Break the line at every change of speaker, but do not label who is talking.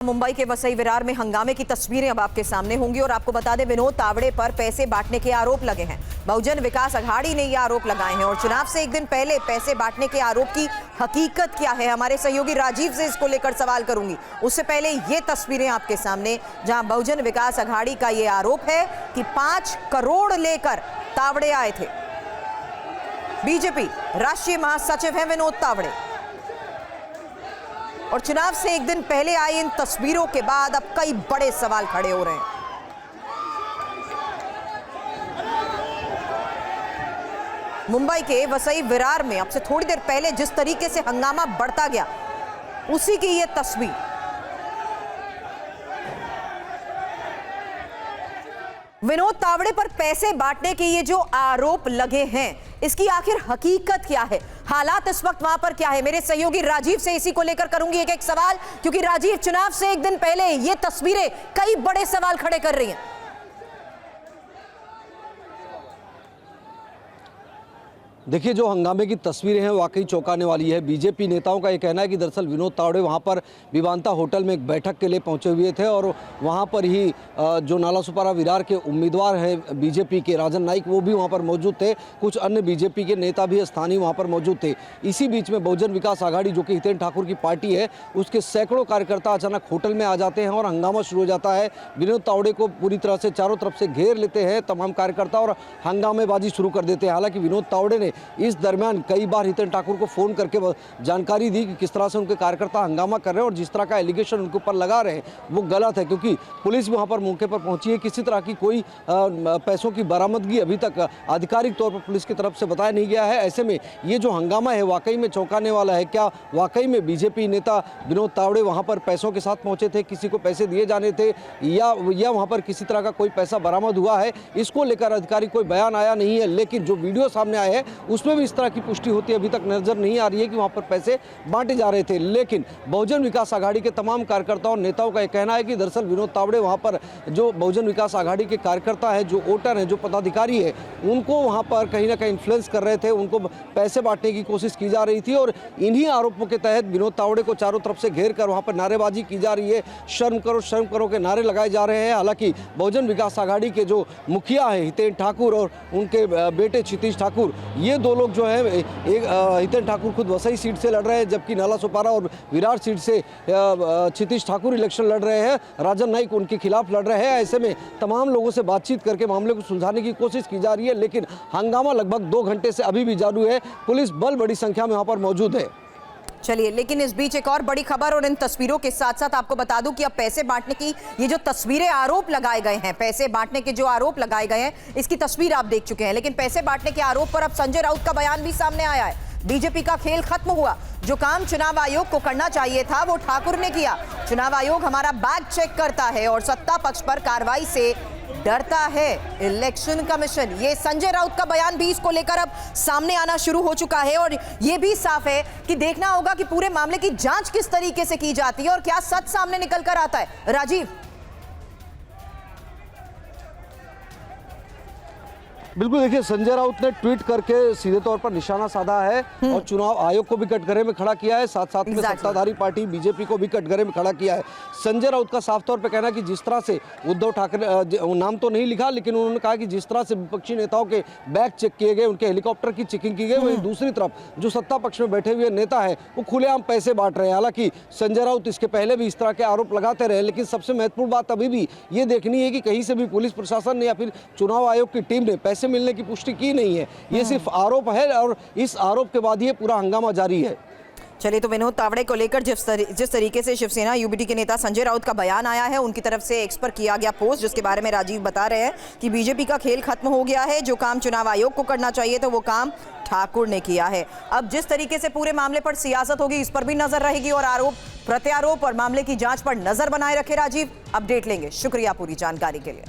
मुंबई के वसई विरार में हंगामे की तस्वीरें अब आपके सामने होंगी और आपको बता दें विनोद तावड़े पर पैसे बांटने के आरोप लगे हैं। बहुजन विकास अघाड़ी ने ये आरोप लगाए हैं और चुनाव से एक दिन पहले पैसे बांटने के आरोप की हकीकत क्या है, हमारे सहयोगी राजीव से इसको लेकर सवाल करूंगी। उससे पहले ये तस्वीरें आपके सामने जहां बहुजन विकास अघाड़ी का ये आरोप है कि 5 करोड़ लेकर तावड़े आए थे। बीजेपी राष्ट्रीय महासचिव है विनोद तावड़े और चुनाव से एक दिन पहले आई इन तस्वीरों के बाद अब कई बड़े सवाल खड़े हो रहे हैं। मुंबई के वसई विरार में अब से थोड़ी देर पहले जिस तरीके से हंगामा बढ़ता गया, उसी की यह तस्वीर। विनोद तावड़े पर पैसे बांटने के ये जो आरोप लगे हैं, इसकी आखिर हकीकत क्या है, हालात इस वक्त वहां पर क्या है? मेरे सहयोगी राजीव से इसी को लेकर करूंगी एक एक सवाल, क्योंकि राजीव, चुनाव से एक दिन पहले ये तस्वीरें कई बड़े सवाल खड़े कर रही हैं।
देखिए, जो हंगामे की तस्वीरें हैं वाकई चौंकाने वाली है। बीजेपी नेताओं का ये कहना है कि दरअसल विनोद तावड़े वहां पर विवांता होटल में एक बैठक के लिए पहुंचे हुए थे और वहां पर ही जो नालासोपारा विरार के उम्मीदवार हैं बीजेपी के राजन नाइक, वो भी वहां पर मौजूद थे। कुछ अन्य बीजेपी के नेता भी स्थानीय वहां पर मौजूद थे। इसी बीच में बहुजन विकास अघाड़ी, जो कि हितेन ठाकुर की पार्टी है, उसके सैकड़ों कार्यकर्ता अचानक होटल में आ जाते हैं और हंगामा शुरू हो जाता है। विनोद तावड़े को पूरी तरह से चारों तरफ से घेर लेते हैं तमाम कार्यकर्ता और हंगामेबाजी शुरू कर देते हैं। हालांकि विनोद तावड़े ने इस दरमियान कई बार हितेन ठाकुर को फोन करके जानकारी दी कि किस तरह से उनके कार्यकर्ता हंगामा कर रहे हैं और जिस तरह का एलिगेशन उनके ऊपर लगा रहे हैं वो गलत है, क्योंकि पुलिस वहां पर मौके पर पहुंची है। किसी तरह की कोई पैसों की बरामदगी अभी तक आधिकारिक तौर पर पुलिस की तरफ से बताया नहीं गया है। ऐसे में ये जो हंगामा है वाकई में चौंकाने वाला है। क्या वाकई में बीजेपी नेता विनोद तावड़े वहां पर पैसों के साथ पहुंचे थे, किसी को पैसे दिए जाने थे, या वहां पर किसी तरह का कोई पैसा बरामद हुआ है? इसको लेकर आधिकारिक कोई बयान आया नहीं है, लेकिन जो वीडियो सामने आए हैं उसमें भी इस तरह की पुष्टि होती अभी तक नजर नहीं आ रही है कि वहां पर पैसे बांटे जा रहे थे। लेकिन बहुजन विकास अघाड़ी के तमाम कार्यकर्ताओं और नेताओं का यह कहना है कि दरअसल विनोद तावड़े वहां पर जो बहुजन विकास अघाड़ी के कार्यकर्ता है, जो वोटर है, जो पदाधिकारी है, उनको वहां पर कहीं ना कहीं इन्फ्लुएंस कर रहे थे, उनको पैसे बांटने की कोशिश की जा रही थी और इन्हीं आरोपों के तहत विनोद तावड़े को चारों तरफ से घेर कर वहां पर नारेबाजी की जा रही है। शर्म करो के नारे लगाए जा रहे हैं। हालांकि बहुजन विकास अघाड़ी के जो मुखिया है हितेन ठाकुर और उनके बेटे क्षितिज ठाकुर, ये दो लोग जो है, एक हितेन ठाकुर खुद वसई सीट से लड़ रहे हैं, जबकि नालासोपारा और विरार सीट से क्षितिज ठाकुर इलेक्शन लड़ रहे हैं। राजन नाइक उनके खिलाफ लड़ रहे हैं। ऐसे में तमाम लोगों से बातचीत करके मामले को सुलझाने की कोशिश की जा रही है, लेकिन हंगामा लगभग 2 घंटे से अभी भी जारी है। पुलिस बल बड़ी संख्या में वहां पर मौजूद है।
चलिए, लेकिन इस बीच एक और बड़ी खबर और इन तस्वीरों के साथ साथ आपको बता दूं कि अब पैसे बांटने की ये जो तस्वीरें, आरोप लगाए गए हैं, पैसे बांटने के जो आरोप लगाए गए हैं, इसकी तस्वीर आप देख चुके हैं। लेकिन पैसे बांटने के आरोप पर अब संजय राउत का बयान भी सामने आया है। बीजेपी का खेल खत्म हुआ, जो काम चुनाव आयोग को करना चाहिए था वो ठाकुर ने किया। चुनाव आयोग हमारा बैग चेक करता है और सत्ता पक्ष पर कार्रवाई से डरता है इलेक्शन कमीशन। ये संजय राउत का बयान भी इसको लेकर अब सामने आना शुरू हो चुका है और ये भी साफ है कि देखना होगा कि पूरे मामले की जांच किस तरीके से की जाती है और क्या सच सामने निकल कर आता है। राजीव,
बिल्कुल, देखिए, संजय राउत ने ट्वीट करके सीधे तौर पर निशाना साधा है और चुनाव आयोग को भी कटघरे में खड़ा किया है, साथ साथ में सत्ताधारी पार्टी बीजेपी को भी कटघरे में खड़ा किया है। संजय राउत का साफ तौर पर कहना है कि जिस तरह से उद्धव ठाकरे, नाम तो नहीं लिखा, लेकिन उन्होंने कहा कि जिस तरह से विपक्षी नेताओं के बैग चेक किए गए, उनके हेलीकॉप्टर की चेकिंग की गई, वहीं दूसरी तरफ जो सत्ता पक्ष में बैठे हुए नेता है वो खुलेआम पैसे बांट रहे हैं। हालांकि संजय राउत इसके पहले भी इस तरह के आरोप लगाते रहे, लेकिन सबसे महत्वपूर्ण बात अभी भी ये देखनी है कि कहीं से भी पुलिस प्रशासन ने या फिर चुनाव आयोग की टीम ने पैसे मिलने की पुष्टि की नहीं है। ये सिर्फ आरोप है और इस आरोप के बाद ये पूरा हंगामा जारी है।
चलिए, तो विनोद तावड़े को लेकर जिस तरीके से शिवसेना यूबीटी के नेता संजय राउत का बयान आया है, उनकी तरफ से एक्स पर किया गया पोस्ट, जिसके बारे में राजीव बता रहे हैं कि बीजेपी का खेल खत्म हो गया है, जो काम चुनाव आयोग को करना चाहिए तो वो काम ठाकुर ने किया है। अब जिस तरीके से पूरे मामले पर सियासत होगी, इस पर भी नजर रहेगी और आरोप प्रत्यारोप और मामले की जांच पर नजर बनाए रखे राजीव। अपडेट लेंगे। शुक्रिया पूरी जानकारी के लिए।